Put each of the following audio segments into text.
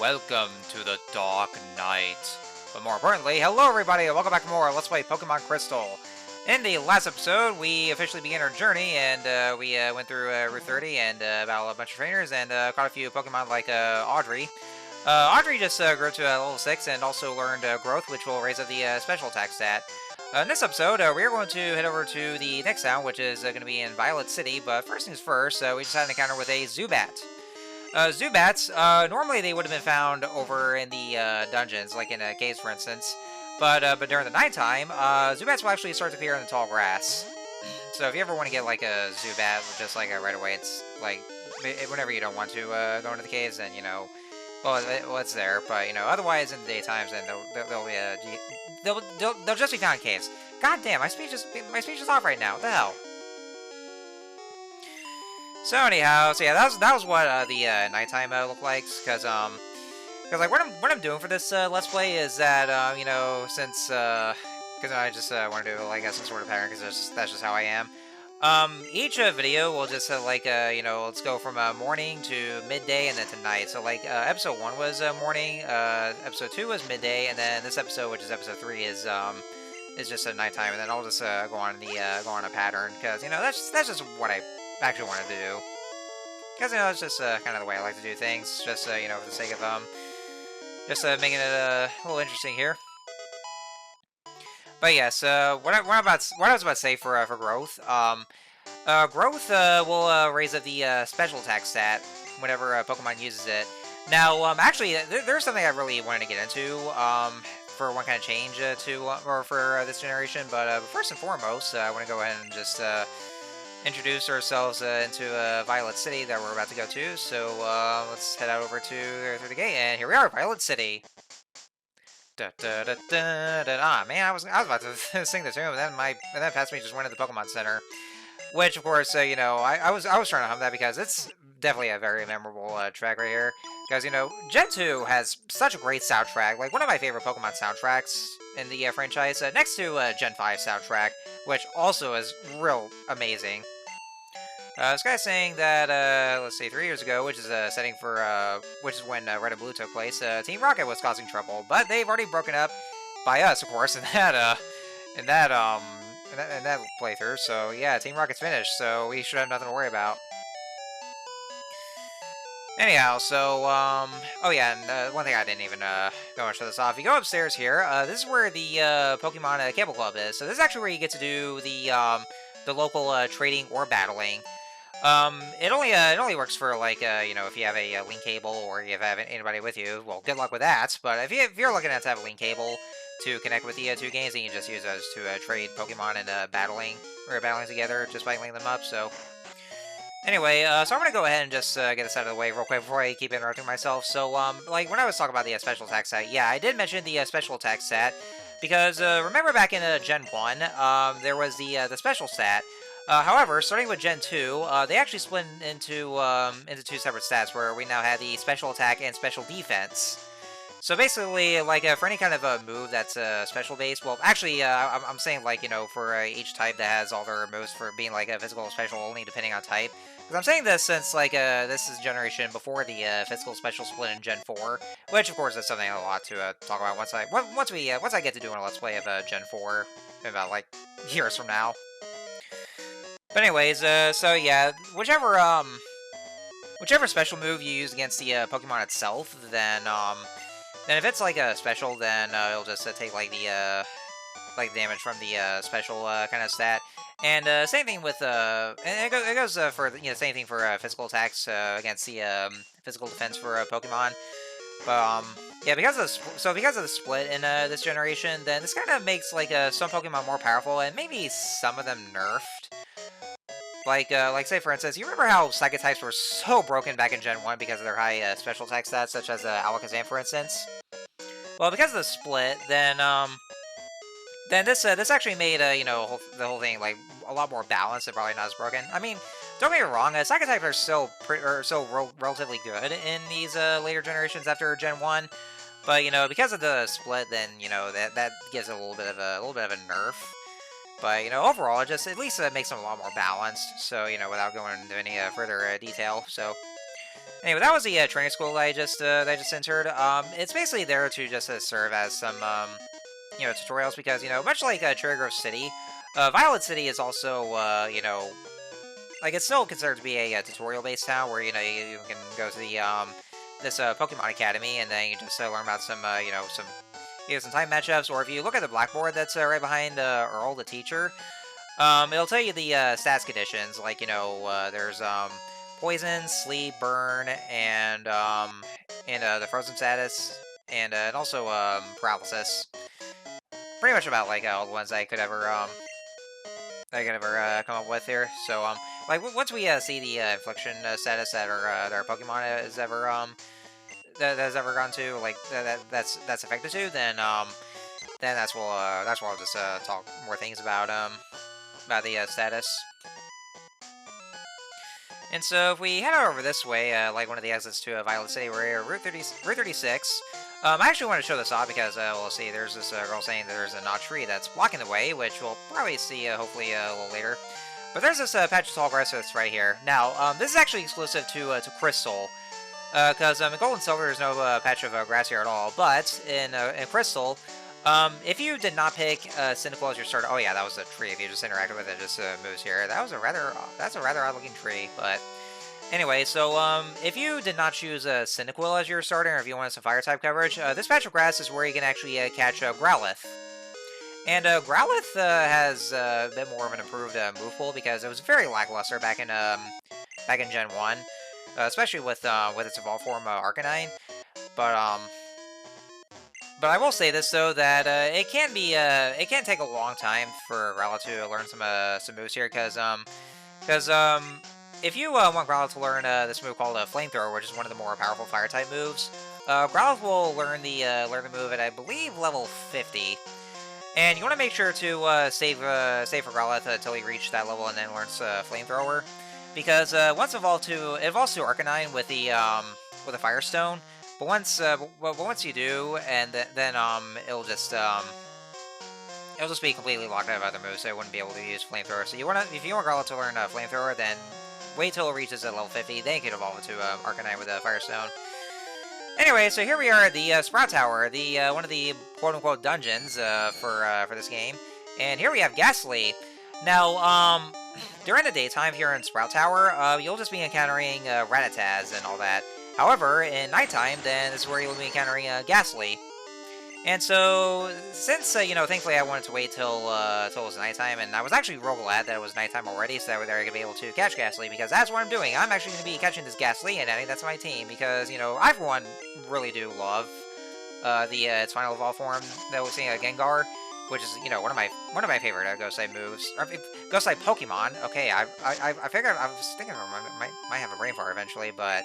welcome to the Dark Knight. But more importantly, hello everybody, and welcome back to more Let's Play Pokemon Crystal. In the last episode, we officially began our journey, and we went through Route 30 and battled a bunch of trainers, and caught a few Pokemon like Audrey. Audrey just grew to level 6 and also learned Growth, which will raise up the special attack stat. In this episode, we're going to head over to the next town, which is going to be in Violet City, but first things first, we just had an encounter with a Zubat. Zubats, normally they would have been found over in the dungeons, like in caves, for instance. But during the nighttime, Zubats will actually start to appear in the tall grass. So if you ever want to get like a Zubat, just like right away, it's like whenever you don't want to go into the caves, then well, it's there. But otherwise in the daytimes, then they'll just be found in caves. God damn, my speech is off right now. What the hell? So anyhow, yeah, that was what the nighttime looked like, because like what I'm doing for this Let's Play is that since because I just want to do like some sort of pattern, because that's just how I am. Each video will just let's go from morning to midday and then to night. So like episode 1 was morning, episode 2 was midday, and then this episode, which is episode 3, is just a nighttime, and then I'll just go on a pattern, because that's just what I actually want to do, because it's just kind of the way I like to do things, just for the sake of just making it a little interesting here. But yes, what I was about to say for growth, growth will raise up the special attack stat whenever Pokemon uses it. Now, actually, there's something I really wanted to get into for one kind of change for this generation. But first and foremost, I want to go ahead and just introduce ourselves into Violet City that we're about to go to. So let's head out over through the gate, and here we are, Violet City. Da, da, da, da, da. Ah, man, I was about to sing the tune, and then past me just went to the Pokemon Center, which of course I was trying to hum that because it's definitely a very memorable track right here. Because Gen 2 has such a great soundtrack, like one of my favorite Pokemon soundtracks in the franchise, next to Gen 5 soundtrack, which also is real amazing. This guy's saying that, let's see, 3 years ago, which is which is when Red and Blue took place, Team Rocket was causing trouble, but they've already broken up by us, of course, in that playthrough. So yeah, Team Rocket's finished, so we should have nothing to worry about. Anyhow, so oh yeah, and one thing I didn't even go and show this off. If you go upstairs here, this is where the Pokemon Cable Club is. So this is actually where you get to do the local trading or battling. It only works for like if you have a link cable or you have anybody with you. Well, good luck with that. But if you're looking to have a link cable to connect with the two games, then you can just use those to trade Pokemon and battling together just by linking them up. So anyway, so I'm gonna go ahead and just get this out of the way real quick before I keep interrupting myself. So like when I was talking about the special attack stat, yeah, I did mention the special attack stat because remember back in Gen 1, there was the special stat. However, starting with Gen 2, they actually split into two separate stats, where we now have the special attack and special defense. So basically, like for any kind of a move that's special based, well, actually, I'm saying like for each type that has all their moves for being like a physical or special only depending on type. Because I'm saying this since like this is generation before the physical special split in Gen 4, which of course is something a lot to talk about once I get to doing a Let's Play of Gen 4 about like years from now. But anyways, so yeah, whichever special move you use against the Pokemon itself, then if it's like a special, then it'll just take like the damage from the special kind of stat. And same thing with and it goes for same thing for physical attacks against the physical defense for Pokemon. But yeah, because of the split in this generation, then this kind of makes like some Pokemon more powerful and maybe some of them nerfed. Like say for instance, you remember how Psychic types were so broken back in Gen 1 because of their high special attack stats, such as Alakazam, for instance? Well, because of the split, then this actually made the whole thing like a lot more balanced and probably not as broken. I mean, don't get me wrong, Psychic types are still relatively good in these later generations after Gen 1, but because of the split, then that gives it a little bit of a nerf. But, overall, it makes them a lot more balanced, so, without going into any further detail. So, Anyway, that was the training school that I just entered. It's basically there to just serve as some tutorials because much like Cherry City, Violet City is also like it's still considered to be a tutorial-based town where you can go to the this Pokemon Academy and then you just learn about some some some time matchups. Or if you look at the blackboard that's right behind Earl, the teacher, it'll tell you the stats conditions. Like there's poison, sleep, burn, and the frozen status, and also paralysis. Pretty much about like all the ones I could ever come up with here. So like once we see the infliction status that our Pokemon that has ever gone to, like that's affected to, then that's what I'll just talk more things about the status. And so if we head over this way, like one of the exits to Violet City, we're here, Route 36. I actually want to show this off because we'll see there's this girl saying that there's a knot tree that's blocking the way, which we'll probably see hopefully a little later. But there's this patch of tall grass that's right here. Now, this is actually exclusive to Crystal, because in Gold and Silver there's no patch of grass here at all. But in Crystal, if you did not pick Cyndaquil as your starter, oh yeah, that was a tree. If you just interacted with it, it just moves here. That's a rather odd-looking tree, but anyway, so if you did not choose Cyndaquil as your starter, or if you wanted some Fire-type coverage, this patch of grass is where you can actually catch Growlithe. And Growlithe has a bit more of an improved move pool because it was very lackluster back in Gen 1, especially with its evolved form Arcanine. But I will say this though, that it can take a long time for Growlithe to learn some moves here, because if you want Growlithe to learn this move called Flamethrower, which is one of the more powerful Fire-type moves, Growlithe will learn the move at, I believe, level 50. And you want to make sure to save for Growlithe until you reach that level and then learns Flamethrower, because once it evolves to Arcanine with the Firestone. But once you do, and then it'll just be completely locked out of other moves, so it wouldn't be able to use Flamethrower. So if you want Growlithe to learn Flamethrower, then wait till it reaches level 50, then you can evolve it to Arcanine with a Firestone. Anyway, so here we are at the Sprout Tower, the one of the quote-unquote dungeons for this game, and here we have Gastly. Now, during the daytime here in Sprout Tower, you'll just be encountering Rattatas and all that. However, in nighttime, then this is where you'll be encountering Gastly. And so, since thankfully I wanted to wait till it was nighttime, and I was actually real glad that it was nighttime already, so that way I could be able to catch Gastly, because that's what I'm doing. I'm actually going to be catching this Gastly and adding that to my team, because I for one really do love its final evolve form that we're seeing Gengar, which is one of my favorite Ghost type moves, or Ghost type Pokemon. Okay, I figured I was thinking I might have a brain fart eventually, but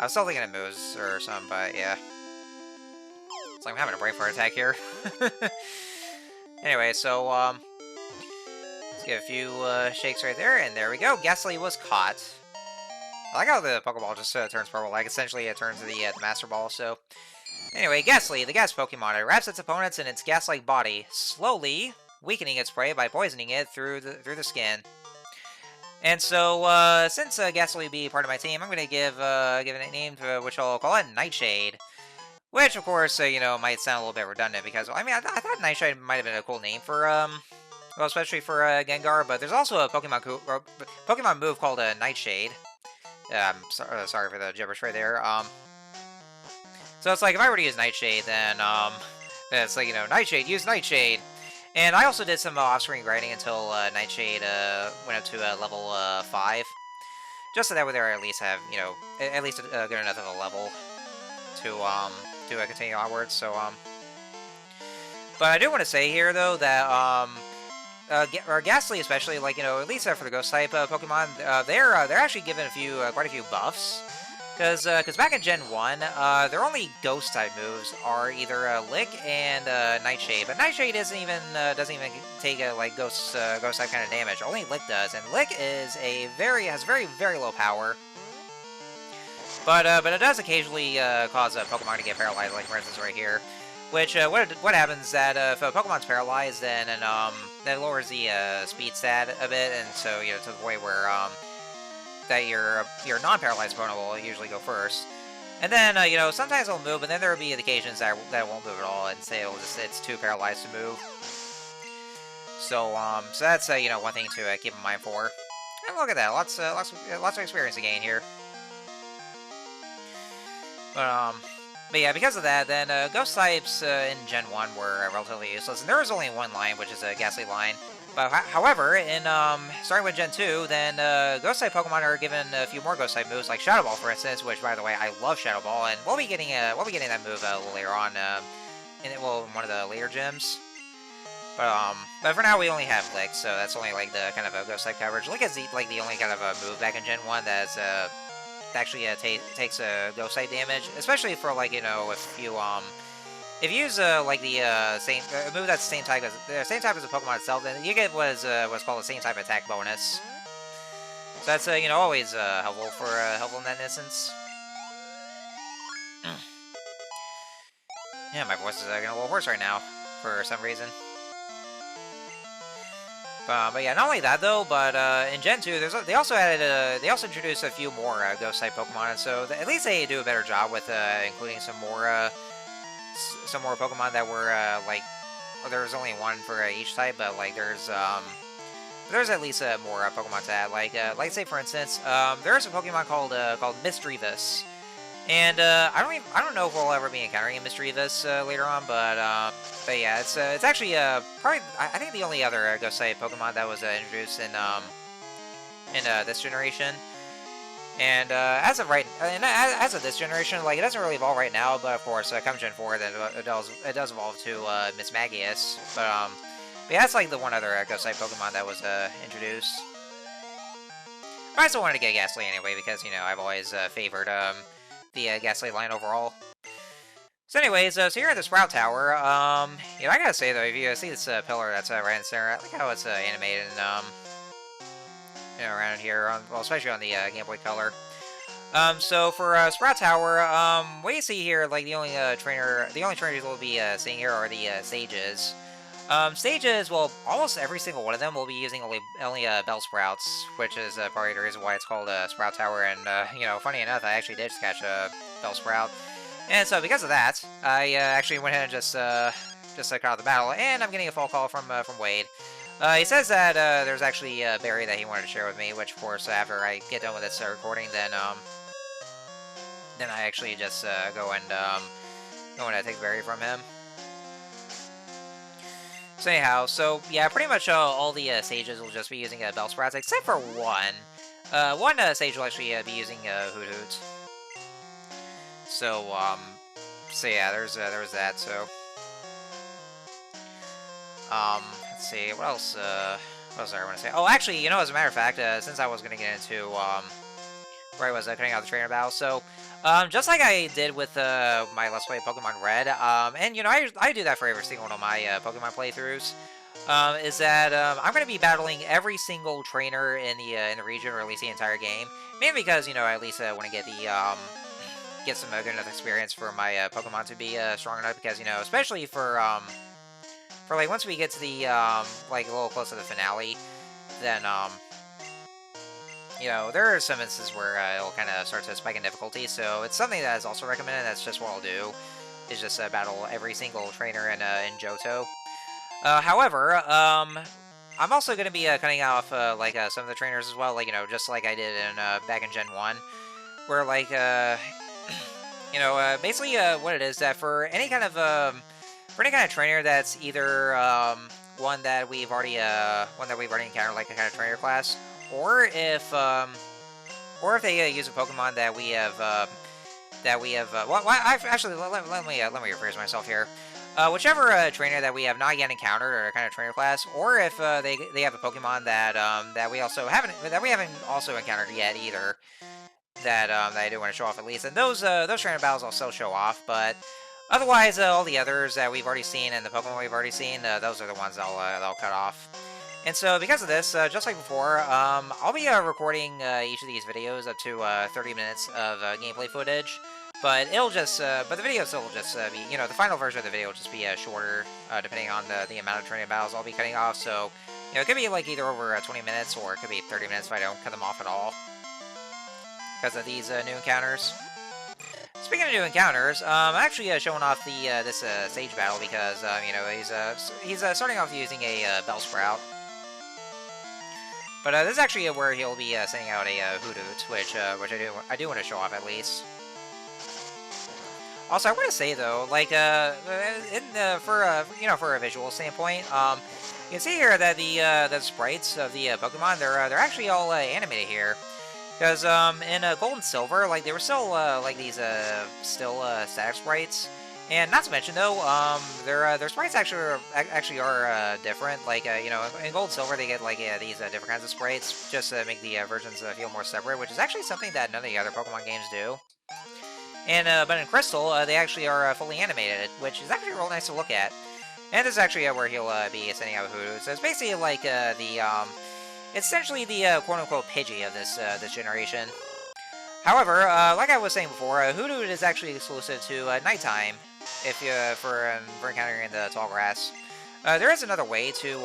I was still thinking of moves or something, but yeah. It's like I'm having a brain fart attack here. Anyway, so, let's give a few shakes right there, and there we go. Gastly was caught. I like how the Pokeball just turns purple. Like, essentially, it turns to the Master Ball, so. Anyway, Gastly, the gas Pokemon. It wraps its opponents in its gas-like body, slowly weakening its prey by poisoning it through the skin. And so, since Gastly will be part of my team, I'm going to give it a name, which I'll call it Nightshade. Which, of course, might sound a little bit redundant, because, I mean, I thought Nightshade might have been a cool name for, well, especially for Gengar, but there's also a Pokemon move called Nightshade. Sorry for the gibberish right there. So it's like, if I were to use Nightshade, then it's like, Nightshade, use Nightshade! And I also did some off-screen grinding until Nightshade went up to level 5. Just so that way there at least have, at least a good enough of a level to continue onwards, so, But I do want to say here, though, that, Gastly especially, like, at least for the Ghost-type Pokemon, they're actually given quite a few buffs. Because back in Gen 1, their only Ghost-type moves are either Lick and Nightshade, but Nightshade doesn't even take like Ghost-type kind of damage. Only Lick does, and Lick is has very, very low power. But it does occasionally cause a Pokemon to get paralyzed, like for instance right here. Which what happens is that if a Pokemon's paralyzed, then that lowers the speed stat a bit, and so to the point where that your non-paralyzed opponent will usually go first. And then, you know, sometimes it'll move, and then there'll be occasions that it won't move at all, and say it's too paralyzed to move. So, so that's, you know, one thing to keep in mind for. And look at that, lots of experience to gain here. But yeah, because of that, then Ghost types in Gen 1 were relatively useless, and there was only one line, which is a Gastly line. But however, in starting with Gen 2, then Ghost type Pokemon are given a few more Ghost type moves, like Shadow Ball, for instance. Which, by the way, I love Shadow Ball, and we'll be getting that move a little later on in one of the later gyms. But for now, we only have Lick, so that's only like the kind of a Ghost type coverage. Lick is the only kind of a move back in Gen 1 that's actually takes a Ghost type damage, especially for, like, you know, if you use like the same move that's the same type as the Pokemon itself, then you get what's called the same type attack bonus. So that's you know, always helpful in that instance. Yeah, my voice is getting a little hoarse right now for some reason. But yeah, not only that though, but in Gen 2, they also introduced a few more Ghost type Pokemon, and so at least they do a better job with including some more Pokemon that were like, well, there was only one for each type, but like there's at least more Pokemon to add. Like say for instance, there's a Pokemon called Misdreavus, and I don't know if we'll ever be encountering a Misdreavus later on, but yeah, it's actually probably I think the only other Ghost type Pokemon that was introduced in this generation. And as of this generation, like, it doesn't really evolve right now, but of course, come Gen 4, then it does evolve to Miss Magius. But yeah, that's like the one other Ghost type Pokemon that was introduced. But I still wanted to get Gastly anyway, because, you know, I've always favored the Gastly line overall. So anyways, so you're at the Sprout Tower. You know, I gotta say though, if you see this pillar that's right in the center, I like how it's animated and you know, around here, well, especially on the Game Boy Color. So for Sprout Tower, what you see here, like the only trainers we'll be seeing here are the Sages. Sages, well, almost every single one of them will be using only Bellsprouts, which is probably the reason why it's called Sprout Tower. And you know, funny enough, I actually did catch a Bellsprout, and so because of that, I actually went ahead and just cut out the battle, and I'm getting a phone call from Wade. He says that there's actually a berry that he wanted to share with me, which, of course, after I get done with this recording, then I actually just go and take the berry from him. So anyhow, so yeah, pretty much all the Sages will just be using Bellsprouts, except for one. One Sage will actually be using Hoothoot. So yeah, there's that. So let's see, what else did I want to say? Oh, actually, you know, as a matter of fact, since I was going to get into where I was cutting out the trainer battle, so just like I did with my Let's Play Pokemon Red, and you know, I do that for every single one of my Pokemon playthroughs, is that I'm going to be battling every single trainer in the region, or at least the entire game, mainly because, you know, I at least want to get get some good enough experience for my Pokemon to be strong enough, because, you know, especially for like once we get to the like a little close to the finale, then you know, there are some instances where it'll kind of start to spike in difficulty, so it's something that is also recommended. That's just what I'll do, is just battle every single trainer in Johto. However, I'm also going to be cutting off like some of the trainers as well, like, you know, just like I did in back in Gen 1, where, like, you know, basically what it is that for any kind of trainer that's either one that we've already encountered, like a kind of trainer class, or if they use a Pokemon that we have well, actually, let me rephrase myself here. Whichever trainer that we have not yet encountered, or a kind of trainer class, or if they have a Pokemon that we haven't also encountered yet either, that I do want to show off at least, and those trainer battles I'll still show off, but otherwise all the others that we've already seen and the Pokemon we've already seen, those are the ones I'll cut off. And so because of this, just like before, I'll be recording each of these videos up to 30 minutes of gameplay footage. But but the video still will just be, you know, the final version of the video will just be shorter, depending on the amount of training battles I'll be cutting off. So, you know, it could be like either over 20 minutes, or it could be 30 minutes if I don't cut them off at all. because of these new encounters. Speaking of new encounters, I'm actually showing off the this Sage battle because you know he's starting off using a Bellsprout. But this is actually where he'll be sending out a Hoothoot, which I do want to show off at least. Also, I want to say though, like for a visual standpoint, you can see here that the sprites of the Pokemon they're actually all animated here, because in Gold and Silver, like they were still like these static sprites. And not to mention though, their sprites actually are different. Like you know, in Gold and Silver they get like these different kinds of sprites just to make the versions feel more separate, which is actually something that none of the other Pokemon games do. And but in Crystal, they actually are fully animated, which is actually real nice to look at. And this is actually where he'll be sending out Hoothoot. So it's basically like it's essentially the quote-unquote Pidgey of this generation. However, like I was saying before, Hoothoot is actually exclusive to nighttime. If you for encountering in the tall grass, there is another way to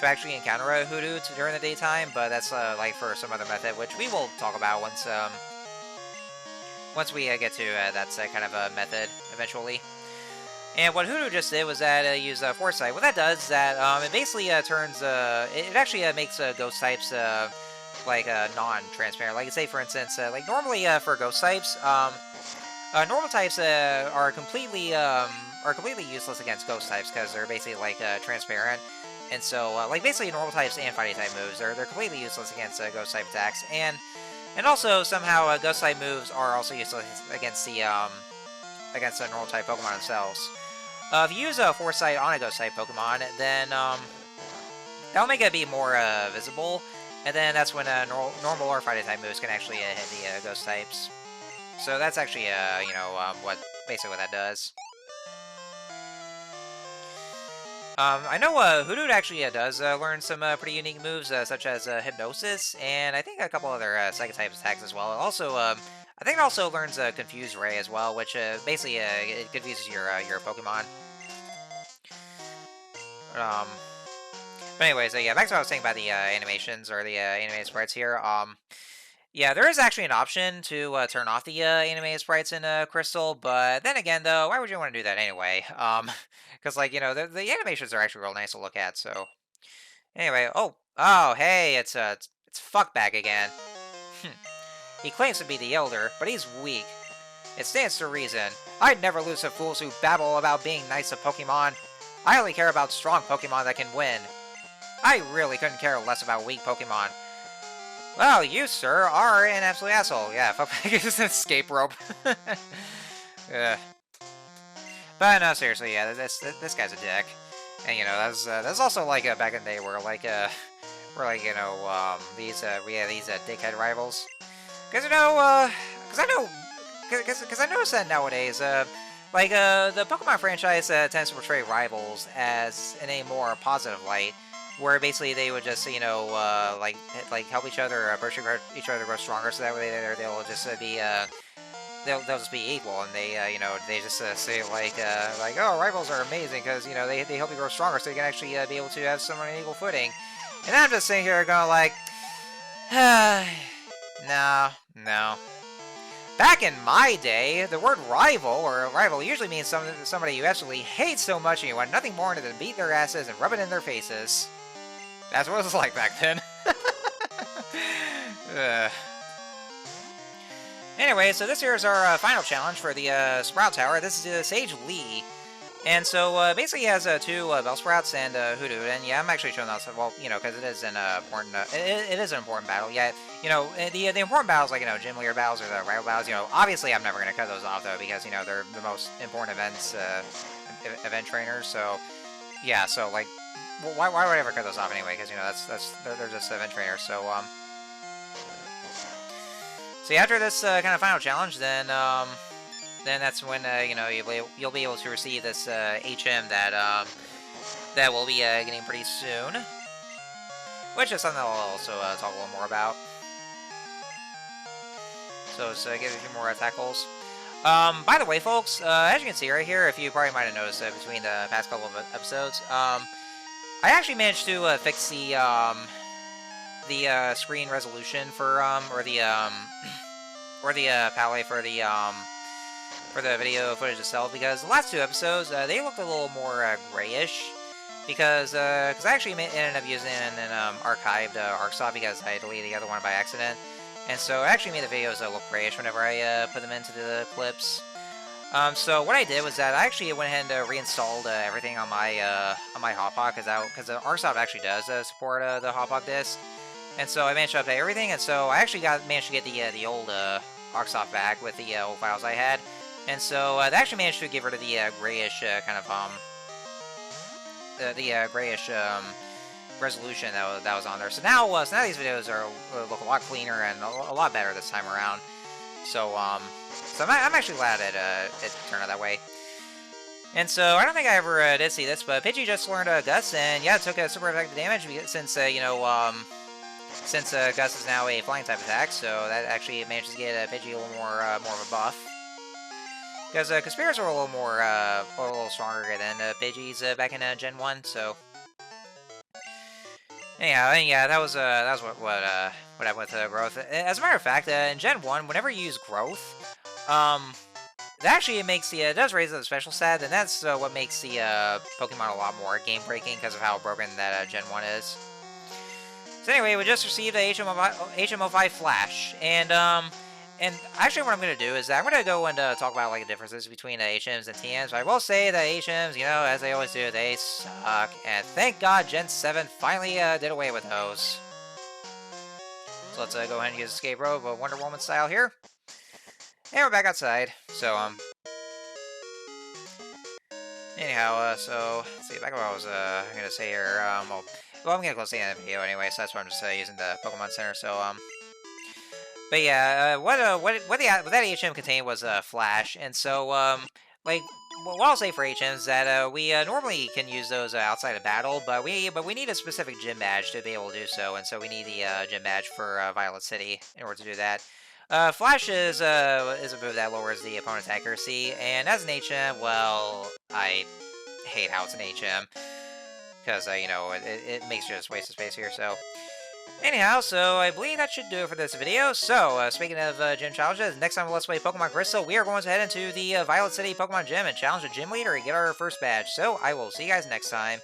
actually encounter a Hoothoot during the daytime, but that's like for some other method, which we will talk about once we get to that kind of a method eventually. And what Hoothoot just did was that use Foresight. What that does is that it basically turns it actually makes ghost types like non-transparent. Like say for instance, like normally for ghost types. Normal types are completely useless against ghost types because they're basically like transparent, and so like basically normal types and fighting type moves they're completely useless against ghost type attacks, and also somehow ghost type moves are also useless against the normal type Pokemon themselves. If you use Foresight on a ghost type Pokemon, then that'll make it be more visible, and then that's when normal or fighting type moves can actually hit the ghost types. So that's actually, you know, basically what that does. I know Hoothoot actually does learn some pretty unique moves, such as Hypnosis, and I think a couple other Psychic-type attacks as well. Also, I think it also learns Confuse Ray as well, which basically it confuses your Pokemon. But anyways, yeah, back to what I was saying about the animations, or the animated sprites here. Yeah, there is actually an option to turn off the animated sprites in Crystal, but then again, though, why would you want to do that anyway? Because, like, you know, the animations are actually real nice to look at, so... Anyway, oh, hey, it's Fuckback again. He claims to be the Elder, but he's weak. It stands to reason. I'd never lose to fools who babble about being nice to Pokemon. I only care about strong Pokemon that can win. I really couldn't care less about weak Pokemon. Well, you, sir, are an absolute asshole. Yeah, Fuckback is an escape rope. But no, seriously, yeah, this guy's a dick. And you know, that's also like back in the day where like you know we had these dickhead rivals. Because you know, because I noticed that nowadays, like the Pokemon franchise tends to portray rivals as in a more positive light. Where basically they would just, you know, like help each other, push each other to grow stronger, so that way they'll just be they'll just be equal, and they you know, they just say like oh, rivals are amazing because you know they help you grow stronger, so you can actually be able to have someone on equal footing. And I'm just sitting here going like, no. Back in my day, the word rival usually means somebody you absolutely hate so much and you want nothing more than to beat their asses and rub it in their faces. That's what it was like back then. Anyway, so this here is our final challenge for the Sprout Tower. This is Sage Lee. And so basically he has two Bellsprouts and Hoothoot. And yeah, I'm actually showing that, well, you know, because it is an important, it is an important battle. Yeah, you know, the important battles, like, you know, gym leader battles or the rival battles, you know, obviously I'm never going to cut those off, though, because, you know, they're the most important events, event trainers. So, yeah, so, like, why would I ever cut those off anyway? Because, you know, they're just event trainers. So, so after this kind of final challenge, then that's when you know, you'll be able to receive this HM that we'll be getting pretty soon, which is something I'll also talk a little more about. So let's get a few more tackles. By the way, folks, as you can see right here, if you probably might have noticed between the past couple of episodes, I actually managed to fix the the screen resolution for or the palette for the video footage itself, because the last two episodes they looked a little more grayish, because I actually ended up using an archived ArcSoft because I deleted the other one by accident, and so it actually made the videos look grayish whenever I put them into the clips. So what I did was that I actually went ahead and reinstalled everything on my Hotpot, because the ArcSoft actually does support the Hotpot disk, and so I managed to update everything, and so I actually managed to get the old ArcSoft back with the old files I had, and so they actually managed to get rid of the grayish kind of grayish resolution that was on there. So now these videos look a lot cleaner and a lot better this time around. So I'm actually glad it turned out that way. And so I don't think I ever did see this, but Pidgey just learned Guts, and yeah, it took a super effective damage since Guts is now a flying type attack. So that actually manages to get Pidgey a little more of a buff. Because Conspirators are a little stronger than Pidgey's back in Gen 1. So anyhow, yeah, that was what happened with Growth. As a matter of fact, in Gen 1, whenever you use Growth, that actually it does raise the special stat, and that's what makes the Pokemon a lot more game-breaking because of how broken that Gen 1 is. So anyway, we just received a HM05 Flash, and actually what I'm going to do is that I'm going to go and talk about like the differences between HMs and TMs. But I will say that HMs, as they always do, they suck, and thank God Gen 7 finally did away with those. So let's go ahead and use Escape Rope, Wonder Woman style here. And we're back outside. So, anyhow, so, let's see, back to what I was going to say here. Well, I'm going to close the end of the video anyway, so that's why I'm just using the Pokemon Center. So, but yeah, what that HM contained was Flash, and so, like, what I'll say for HMs is that we normally can use those outside of battle, but we need a specific gym badge to be able to do so, and so we need the gym badge for Violet City in order to do that. Flash is a move that lowers the opponent's accuracy, and as an HM, well, I hate how it's an HM, because, it makes you just waste of space here, so. Anyhow, so I believe that should do it for this video. So, speaking of gym challenges, next time Let's Play Pokemon Crystal, we are going to head into the Violet City Pokemon Gym and challenge the gym leader and get our first badge. So, I will see you guys next time.